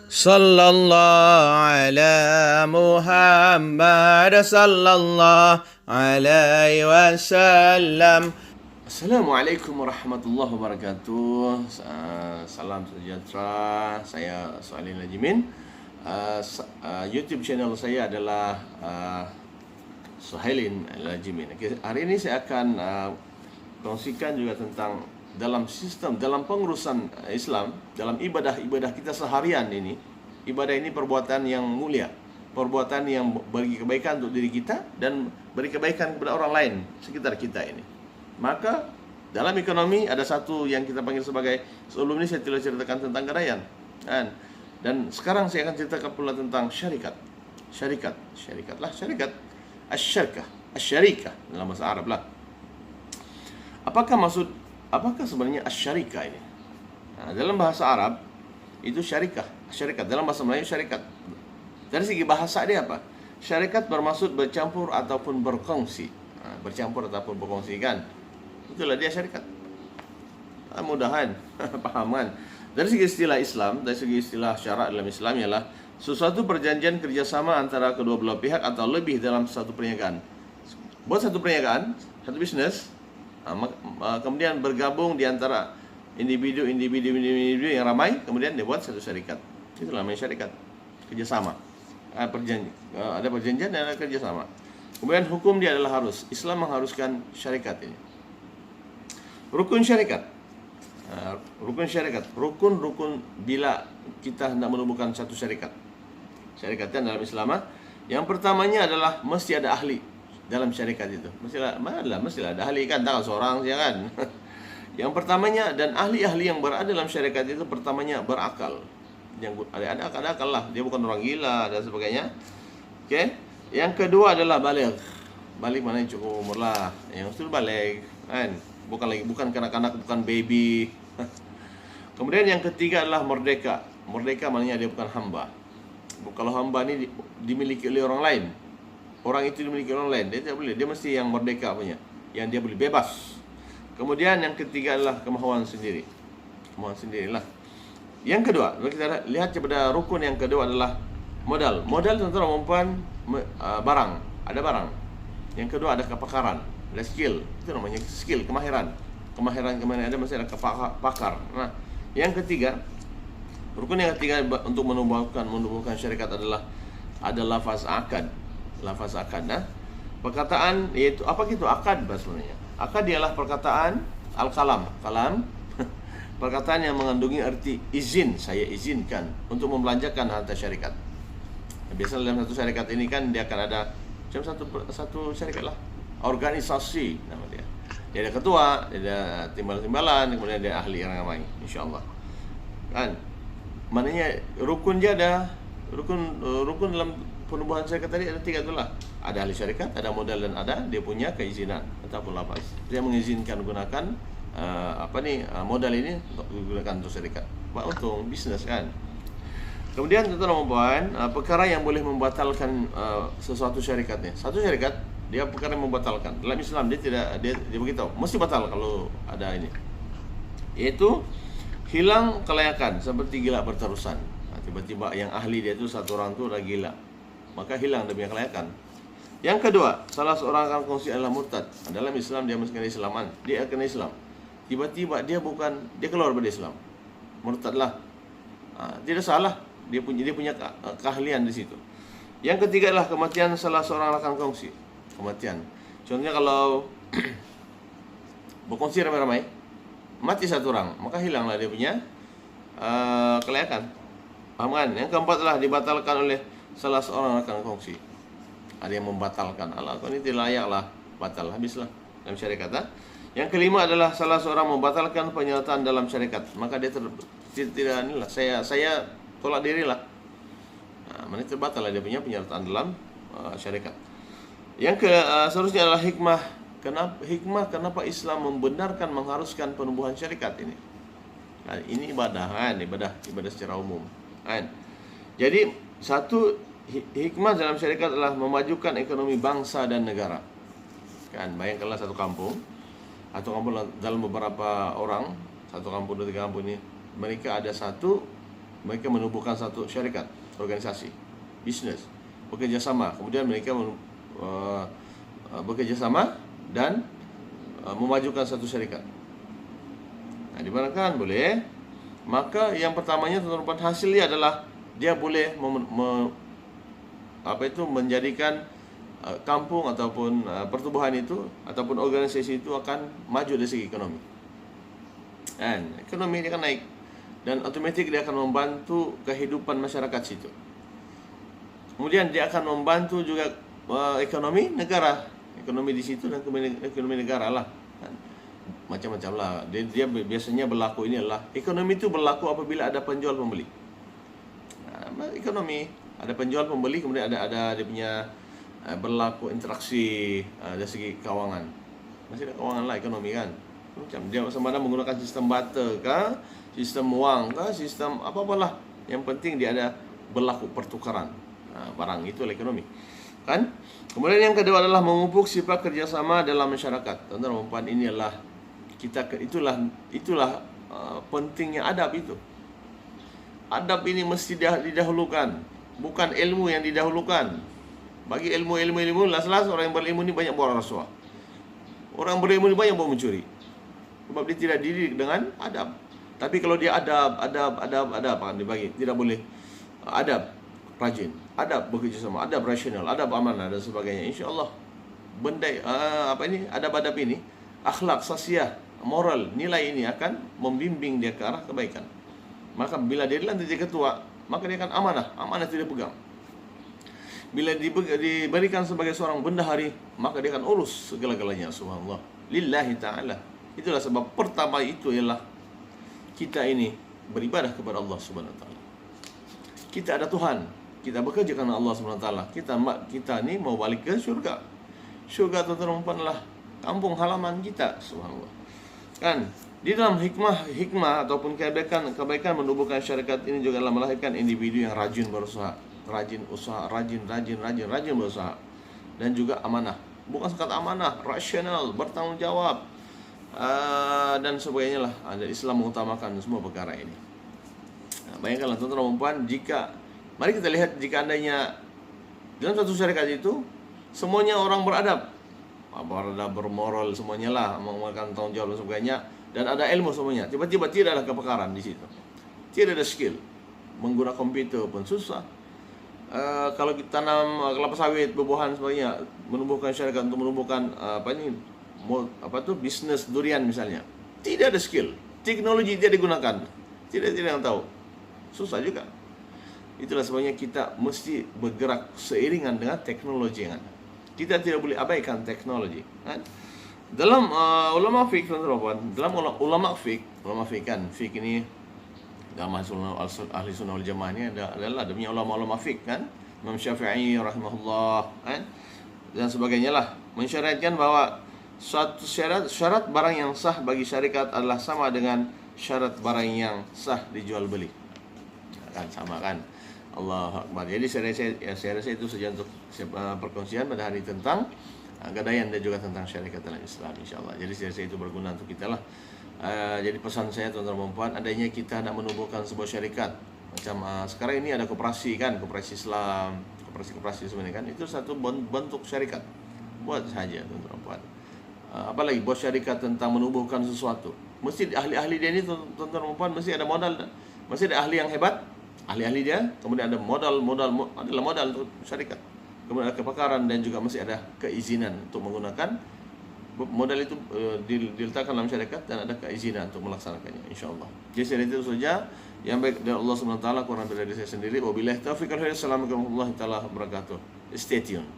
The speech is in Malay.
Sallallahu ala Muhammad sallallahu alaihi wasallam. Assalamualaikum warahmatullahi wabarakatuh. Salam sejahtera. Saya Suhaili Najimin. YouTube channel saya adalah Suhaili Najimin. Hari ini saya akan kongsikan juga tentang dalam sistem, dalam pengurusan Islam, dalam ibadah-ibadah kita seharian ini. Ibadah ini perbuatan yang mulia, perbuatan yang bagi kebaikan untuk diri kita dan beri kebaikan kepada orang lain sekitar kita ini. Maka dalam ekonomi ada satu yang kita panggil sebagai, sebelum ini saya telah ceritakan tentang gadaian, dan sekarang saya akan ceritakan pula tentang syarikat, asyarikah dalam bahasa Arab lah. Apakah sebenarnya asyarikah ini? Dalam bahasa Arab itu syarikat. Dalam bahasa Melayu syarikat. Dari segi bahasa dia apa? Syarikat bermaksud bercampur ataupun berkongsi. Bercampur ataupun berkongsi kan? Itulah dia syarikat. Mudahan pahaman. Dari segi istilah Islam, dari segi istilah syarak dalam Islam ialah sesuatu perjanjian kerjasama antara kedua belah pihak atau lebih dalam satu perniagaan. Buat satu perniagaan, satu bisnes, kemudian bergabung di antara individu yang ramai, kemudian dia buat satu syarikat. Itulah namanya syarikat, kerjasama. Ada perjanjian dan ada kerjasama. Kemudian hukum dia adalah harus. Islam mengharuskan syarikat ini. Rukun syarikat. Rukun bila kita hendak menubuhkan satu syarikat. Syarikatnya dalam Islam, yang pertamanya adalah mesti ada ahli dalam syarikat itu. Mestilah ada ahli kan, tak seorang saja kan. Yang pertamanya, dan ahli-ahli yang berada dalam syarikat itu pertamanya berakal. Yang ada akal lah, dia bukan orang gila dan sebagainya. Okey. Yang kedua adalah baligh. Baligh maknanya cukup umur lah. Yang itu baligh kan. Bukan kanak-kanak, bukan baby. Kemudian yang ketiga adalah merdeka. Merdeka maknanya dia bukan hamba. Kalau hamba ini dimiliki oleh orang lain, orang itu dimiliki orang lain, dia tidak boleh. Dia mesti yang merdeka punya, yang dia boleh bebas. Kemudian yang ketiga adalah kemahuan sendiri. Kemahuan sendirilah. Yang kedua, kita lihat kepada rukun yang kedua adalah modal. Modal tuan-tuan dan puan, barang. Ada barang. Yang kedua ada kepakaran, ada skill. Itu namanya skill, kemahiran. Kemahiran ada mesti ada pakar. Nah, yang ketiga, rukun yang ketiga untuk menumbuhkan syarikat adalah ada lafaz akad. Lafaz akad, perkataan, yaitu apa gitu akad sebenarnya. Akad ialah perkataan al-kalam, perkataan yang mengandungi arti izin, saya izinkan untuk membelanjakan harta syarikat. Biasanya dalam satu syarikat ini kan dia akan ada macam satu syarikat lah, organisasi nama dia. Dia ada ketua, dia ada timbal-timbalan, kemudian dia ahli yang ramai, insya-Allah. Kan? Maknanya rukun dia ada rukun dalam penubuhan syarikat tadi ada tiga itulah. Ada ahli syarikat, ada modal, dan ada dia punya keizinan ataupun lafaz. Dia mengizinkan gunakan modal ini untuk digunakan untuk syarikat. Untung bisnes kan. Kemudian tuan-tuan, perkara yang boleh membatalkan sesuatu syarikatnya. Satu syarikat dia perkara yang membatalkan. Dalam Islam dia beritahu mesti batal kalau ada ini. Yaitu hilang kelayakan seperti gila berterusan. Tiba-tiba yang ahli dia itu satu orang tu dah gila, maka hilang dia punya kelayakan. Yang kedua, salah seorang akan kongsi adalah murtad. Dalam Islam dia masukkan Islaman, dia akan Islam. Tiba-tiba dia keluar dari Islam, murtadlah. Tidak salah, dia punya keahlian di situ. Yang ketiga adalah kematian salah seorang akan kongsi. Kematian. Contohnya kalau berkongsi ramai-ramai, mati satu orang, maka hilanglah dia punya kelayakan. Paham kan? Yang keempat adalah dibatalkan oleh salah seorang akan kongsi. Ada yang membatalkan, Allah kau ini tidak layak lah, batal, habislah dalam syarikat. Yang kelima adalah salah seorang membatalkan penyertaan dalam syarikat, maka dia tidak inilah, saya tolak diri lah. Mana terbatal lah dia punya penyertaan dalam syarikat. Yang seterusnya adalah hikmah. Kenapa Islam membenarkan mengharuskan penubuhan syarikat ini? Ini ibadah secara umum. Jadi satu hikmah dalam syarikat adalah memajukan ekonomi bangsa dan negara. Bayangkanlah satu kampung dalam beberapa orang, satu kampung, dua, tiga kampung ini, mereka ada satu mereka menubuhkan satu syarikat, organisasi, bisnes, bekerja sama. Kemudian mereka bekerja sama dan memajukan satu syarikat. Nah, dibenarkan boleh. Maka yang pertamanya tuan-tuan hasilnya adalah dia boleh menjadikan kampung ataupun pertubuhan itu ataupun organisasi itu akan maju dari segi ekonomi. Dan ekonomi dia akan naik dan otomatis dia akan membantu kehidupan masyarakat situ. Kemudian dia akan membantu juga ekonomi negara, ekonomi di situ dan ekonomi negara lah. Macam-macam lah. Dia biasanya berlaku ini adalah ekonomi itu berlaku apabila ada penjual pembeli. Ekonomi ada penjual pembeli, kemudian ada dia punya berlaku interaksi dari segi keuangan. Masih ada keuangan lah ekonomi kan. Macam dia sama ada menggunakan sistem barter kah, sistem wang kah, sistem apa-apalah. Yang penting dia ada berlaku pertukaran barang, itu adalah ekonomi. Kan? Kemudian yang kedua adalah memupuk sifat kerjasama dalam masyarakat. Tuan-tuan, ini adalah itulah pentingnya adab itu. Adab ini mesti didahulukan, bukan ilmu yang didahulukan. Bagi ilmu las orang yang berilmu ini banyak buat rasuah. Orang berilmu ini banyak buat mencuri. Sebab dia tidak dididik dengan adab. Tapi kalau dia adab akan dibagi, tidak boleh. Adab rajin, adab bekerja sama, adab rasional, adab amanah dan sebagainya. Insya-Allah benda adab-adab ini, akhlak, sosial, moral, nilai ini akan membimbing dia ke arah kebaikan. Maka bila dia dilantik jadi ketua, maka dia akan amanah itu dia pegang. Bila diberikan sebagai seorang bendahari, maka dia akan urus segala-galanya. Subhanallah, lillahi ta'ala. Itulah sebab pertama itu ialah kita ini beribadah kepada Allah Subhanahu wa taala. Kita ada Tuhan, kita bekerja karena Allah Subhanahu wa taala. Kita ni mau balik ke syurga. Syurga tuan-tuan adalah kampung halaman kita. Subhanallah. Kan? Di dalam hikmah ataupun kebaikan menubuhkan syarikat ini juga adalah melahirkan individu yang rajin berusaha, rajin berusaha, dan juga amanah. Bukan sekadar amanah, rasional, bertanggung jawab, dan sebagainya lah. Ada Islam mengutamakan semua perkara ini. Nah, bayangkanlah tuan-tuan dan puan, mari kita lihat jika andainya dalam satu syarikat itu semuanya orang beradab, bermoral semuanya lah, mengamalkan tanggung jawab dan sebagainya, dan ada ilmu semuanya. Tiba-tiba tidak ada kepakaran di situ, tidak ada skill, menggunakan komputer pun susah. Kalau kita tanam kelapa sawit, buah-buahan sebagainya, menumbuhkan syarikat untuk menumbuhkan bisnes durian misalnya, tidak ada skill, teknologi tidak digunakan, tidak yang tahu, susah juga. Itulah sebabnya kita mesti bergerak seiringan dengan teknologi yang ada. Kita tidak boleh abaikan teknologi. Kan? Dalam ulama fiqh, dalam ulama fiqh kan, fiqh ini dalam ahli sunnah wal jamaah ini adalah demi ulama fiqh kan, Imam Syafi'i rahimahullah kan, dan sebagainya lah, mensyariatkan bahwa suatu syarat barang yang sah bagi syarikat adalah sama dengan syarat barang yang sah dijual beli. Kan sama kan? Allahu Akbar. Jadi saya rasa itu saja untuk perkongsian pada hari tentang gadaian dan juga tentang syarikat dalam Islam, insyaAllah. Jadi saya rasa itu berguna untuk kita lah. Jadi pesan saya tuan-tuan dan puan, adanya kita nak menumbuhkan sebuah syarikat macam sekarang ini ada koperasi kan, koperasi Islam, koperasi sebenarnya kan, itu satu bentuk syarikat. Buat saja tuan-tuan dan puan. Apalagi buat syarikat tentang menumbuhkan sesuatu, mesti ahli-ahli dia ini tuan-tuan dan puan, mesti ada modal, mesti ada ahli yang hebat, ahli-ahli dia, kemudian ada modal untuk syarikat, kemudian ada kepakaran dan juga masih ada keizinan untuk menggunakan modal itu diletakkan dalam syarikat dan ada keizinan untuk melaksanakannya, insyaAllah. Jadi itu saja yang baik dari Allah SWT, kurang dari saya sendiri. Wabillahi taufiq wal hidayah. Assalamualaikum warahmatullahi wabarakatuh. Stay tuned.